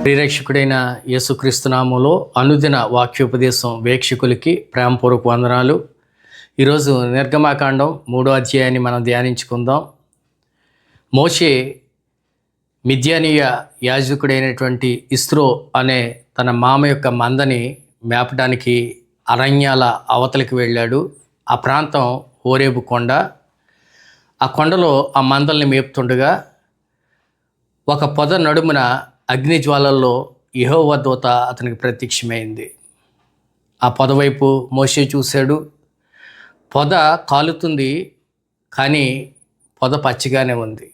ప్రియరక్షకుడైన యేసుక్రీస్తు నామములో అనుదిన వాక్యోపదేశం వీక్షకులకి ప్రేమపూర్వక వందనాలు. ఈరోజు నిర్గమాకాండం 3వ అధ్యాయాన్ని మనం ధ్యానించుకుందాం. మోషే మిద్యానీయ యాజకుడైనటువంటి ఇస్రో అనే తన మామ యొక్క మందని మేపడానికి అరణ్యాల అవతలికి వెళ్ళాడు. ఆ ప్రాంతం హోరేబు కొండ. ఆ కొండలో ఆ మందల్ని మేపుతుండగా ఒక పొద నడుమున అగ్నిజ్వాలల్లో యెహోవా దూత అతనికి ప్రత్యక్షమైంది. ఆ పొద వైపు మోషే చూశాడు. పొద కాలుతుంది, కానీ పొద పచ్చిగానే ఉంది.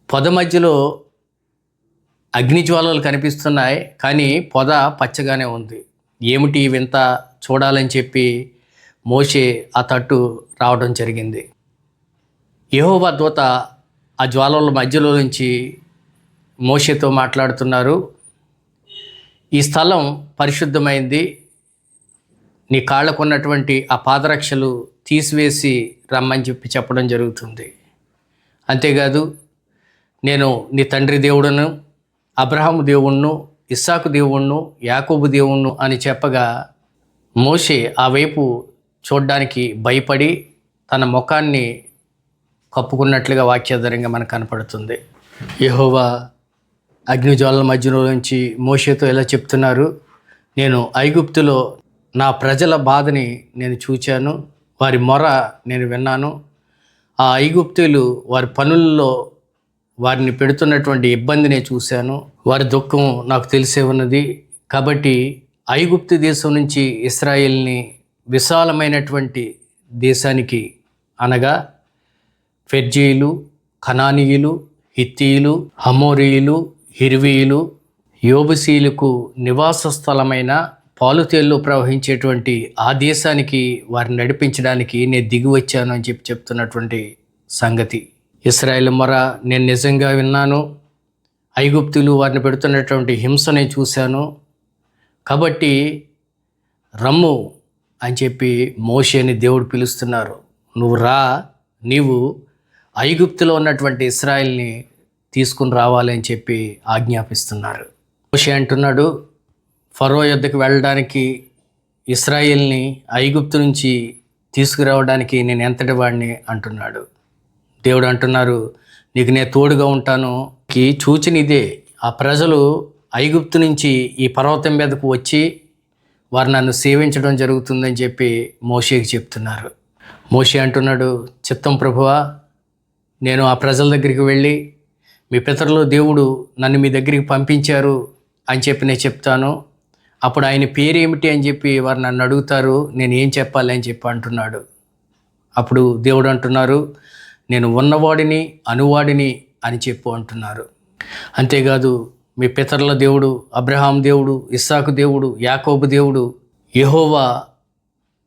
పొద మధ్యలో అగ్నిజ్వాలలు కనిపిస్తున్నాయి, కానీ పొద పచ్చగానే ఉంది. ఏమిటి వింత చూడాలని చెప్పి మోషే ఆ తట్టు రావడం జరిగింది. యెహోవా దూత ఆ జ్వాలల మధ్యలో నుంచి మోషేతో మాట్లాడుతున్నారు. ఈ స్థలం పరిశుద్ధమైంది, నీ కాళ్ళకు ఉన్నటువంటి ఆ పాదరక్షలు తీసివేసి రమ్మని చెప్పడం జరుగుతుంది. అంతేకాదు, నేను నీ తండ్రి దేవుడును, అబ్రహాము దేవుణ్ణు, ఇస్సాకు దేవుణ్ణు, యాకోబు దేవుణ్ణు అని చెప్పగా మోషే ఆ వైపు చూడ్డానికి భయపడి తన ముఖాన్ని కప్పుకున్నట్లుగా వాక్యాధారంగా మనకు కనపడుతుంది. యెహోవా అగ్నిజ్వాలల మధ్యలో నుంచి మోషేతో ఇలా చెప్తున్నారు, నేను ఐగుప్తులో నా ప్రజల బాధని నేను చూచాను, వారి మొర నేను విన్నాను. ఆ ఐగుప్తులు వారి పనుల్లో వారిని పెడుతున్నటువంటి ఇబ్బందిని చూశాను. వారి దుఃఖం నాకు తెలిసే ఉన్నది. కాబట్టి ఐగుప్తు దేశం నుంచి ఇశ్రాయేల్ని విశాలమైనటువంటి దేశానికి, అనగా ఫెర్జీయులు, కనానీయులు, హిత్తీయులు, హమోరీయులు, హిర్వీయులు, యోబుసీలకు నివాస స్థలమైన పాలుతేళ్ళు ప్రవహించేటువంటి ఆ దేశానికి వారిని నడిపించడానికి నేను దిగి వచ్చాను అని చెప్తున్నటువంటి సంగతి. ఇశ్రాయేలు మొర నేను నిజంగా విన్నాను. ఐగుప్తులు వారిని పెడుతున్నటువంటి హింస నేను చూశాను. కాబట్టి రమ్ము అని చెప్పి మోషేని దేవుడు పిలుస్తున్నారు. నువ్వు రా, నీవు ఐగుప్తులో ఉన్నటువంటి ఇశ్రాయేల్ని తీసుకుని రావాలి అని చెప్పి ఆజ్ఞాపిస్తున్నారు. మోషే అంటున్నాడు, ఫరో యొద్దకు వెళ్ళడానికి, ఇశ్రాయేల్ని ఐగుప్తు నుంచి తీసుకురావడానికి నేను ఎంతటి వాడిని అంటున్నాడు. దేవుడు అంటున్నారు, నీకు నేను తోడుగా ఉంటాను. సూచన ఇదే, ఆ ప్రజలు ఐగుప్తు నుంచి ఈ పర్వతం మీదకు వచ్చి వారు నన్ను సేవించడం జరుగుతుందని చెప్పి మోషేకి చెప్తున్నారు. మోషే అంటున్నాడు, చిత్తం ప్రభువా, నేను ఆ ప్రజల దగ్గరికి వెళ్ళి మీ పితరులు దేవుడు నన్ను మీ దగ్గరికి పంపించారు అని చెప్పి నేను చెప్తాను. అప్పుడు ఆయన పేరేమిటి అని చెప్పి వారు నన్ను అడుగుతారు, నేను ఏం చెప్పాలి అని చెప్పి అంటున్నాడు. అప్పుడు దేవుడు అంటున్నారు, నేను ఉన్నవాడిని అనువాడిని అని చెప్పు అంటున్నారు. అంతేకాదు, మీ పితరుల దేవుడు, అబ్రహాం దేవుడు, ఇస్సాకు దేవుడు, యాకోబు దేవుడు యెహోవా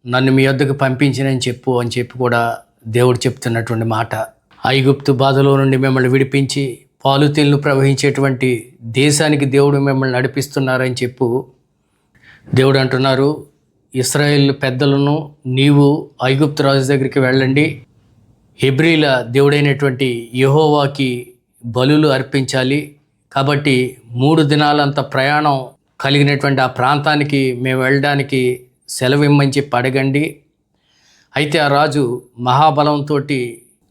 నన్ను మీ వద్దకు పంపించినని చెప్పు అని చెప్పి కూడా దేవుడు చెప్తున్నటువంటి మాట. ఐగుప్తు బాధలో నుండి మిమ్మల్ని విడిపించి పాలుతేళ్లు ప్రవహించేటువంటి దేశానికి దేవుడు మిమ్మల్ని నడిపిస్తున్నారని చెప్పు. దేవుడు అంటున్నారు, ఇశ్రాయేలు పెద్దలను నీవు ఐగుప్తు రాజు దగ్గరికి వెళ్ళండి, హెబ్రీల దేవుడైనటువంటి యెహోవాకి బలులు అర్పించాలి. కాబట్టి 3 దినాలంత ప్రయాణం కలిగినటువంటి ఆ ప్రాంతానికి మేము వెళ్ళడానికి సెలవు ఇమ్మని చెప్పి అడగండి. అయితే ఆ రాజు మహాబలంతో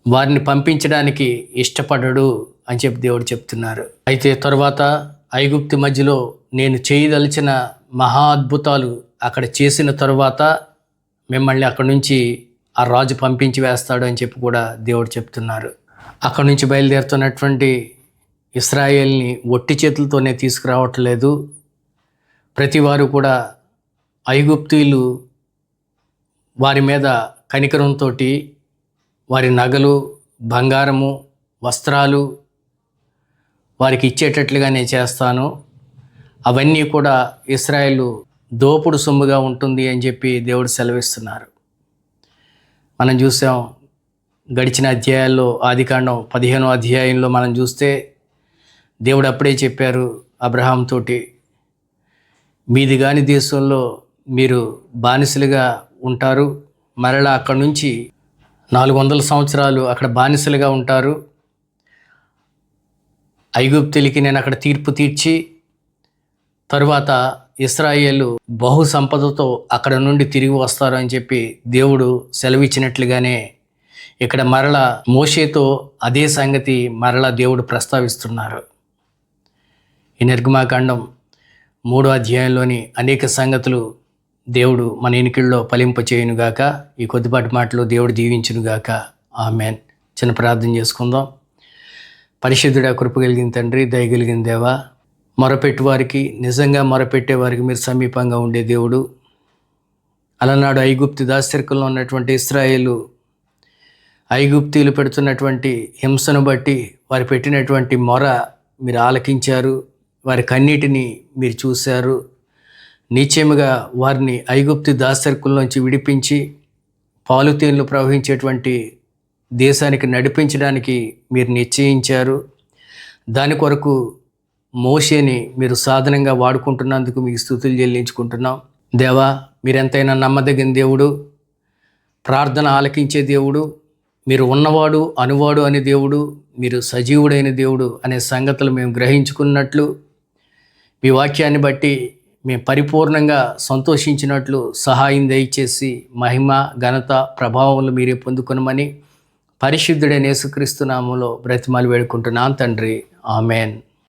వారిని పంపించడానికి ఇష్టపడడు అని చెప్పి దేవుడు చెప్తున్నారు. అయితే తర్వాత ఐగుప్తు మధ్యలో నేను చేయదలిచిన మహా అద్భుతాలు అక్కడ చేసిన తరువాత మిమ్మల్ని అక్కడి నుంచి ఆ రాజు పంపించి వేస్తాడు అని చెప్పి కూడా దేవుడు చెప్తున్నారు. అక్కడి నుంచి బయలుదేరుతున్నటువంటి ఇశ్రాయేల్ని ఒట్టి చేతులతోనే తీసుకురావట్లేదు. ప్రతి వారు కూడా ఐగుప్తీయులు వారి మీద కనికరంతో వారి నగలు, బంగారము, వస్త్రాలు వారికి ఇచ్చేటట్లుగా నేను చేస్తాను. అవన్నీ కూడా ఇశ్రాయేలు దోపుడు సొమ్ముగా ఉంటుంది అని చెప్పి దేవుడు సెలవిస్తున్నారు. మనం చూసాం గడిచిన అధ్యాయాల్లో, ఆదికాండం 15వ అధ్యాయంలో మనం చూస్తే దేవుడు అప్పుడే చెప్పారు అబ్రహాం తోటి, మీది కాని దేశంలో మీరు బానిసలుగా ఉంటారు, మరలా అక్కడి నుంచి 400 సంవత్సరాలు అక్కడ బానిసలుగా ఉంటారు. ఐగుప్తులకి నేను అక్కడ తీర్పు తీర్చి తరువాత ఇశ్రాయేలు బహు సంపదతో అక్కడ నుండి తిరిగి వస్తారు అని చెప్పి దేవుడు సెలవిచ్చినట్లుగానే ఇక్కడ మరలా మోషేతో అదే సంగతి మరలా దేవుడు ప్రస్తావిస్తున్నారు. ఈ నిర్గమాకాండం 3వ అధ్యాయంలోని అనేక సంగతులు దేవుడు మన ఎనికిల్లో ఫలింపచేయునుగాక. ఈ కొద్దిపాటి మాటలు దేవుడు దీవించునుగాక. ఆమెన్. చిన్న ప్రార్థన చేసుకుందాం. పరిశుద్ధుడా, కృప కలిగిన తండ్రి, దయగలిగిన దేవా, మొరపెట్టు వారికి, నిజంగా మొరపెట్టే వారికి మీరు సమీపంగా ఉండే దేవుడు. అలనాడు ఐగుప్తు దాస్యర్కుల్లో ఉన్నటువంటి ఇశ్రాయేలు ఐగుప్తీలు పెడుతున్నటువంటి హింసను బట్టి వారు పెట్టినటువంటి మొర మీరు ఆలకించారు. వారి కన్నీటిని మీరు చూశారు. నిశ్చయముగా వారిని ఐగుప్తు దాస్యర్కుల్లోంచి విడిపించి పాలుతేన్లు ప్రవహించేటువంటి దేశానికి నడిపించడానికి మీరు నిశ్చయించారు. దాని కొరకు మోషేని మీరు సాధనంగా వాడుకుంటున్నందుకు మీకు స్తుతులు చెల్లించుకుంటున్నాం. దేవా, మీరెంతైనా నమ్మదగిన దేవుడు, ప్రార్థన ఆలకించే దేవుడు, మీరు ఉన్నవాడు అనువాడు అనే దేవుడు, మీరు సజీవుడైన దేవుడు అనే సంగతులు మేము గ్రహించుకున్నట్లు, మీ వాక్యాన్ని బట్టి మేము పరిపూర్ణంగా సంతోషించినట్లు సహాయం దయచేసి మహిమ, ఘనత, ప్రభావములు మీరే పొందుకొనమని పరిశుద్ధుడైన యేసుక్రీస్తు నామములో బ్రతిమాలి వేడుకుంటున్నాను తండ్రి. ఆమెన్.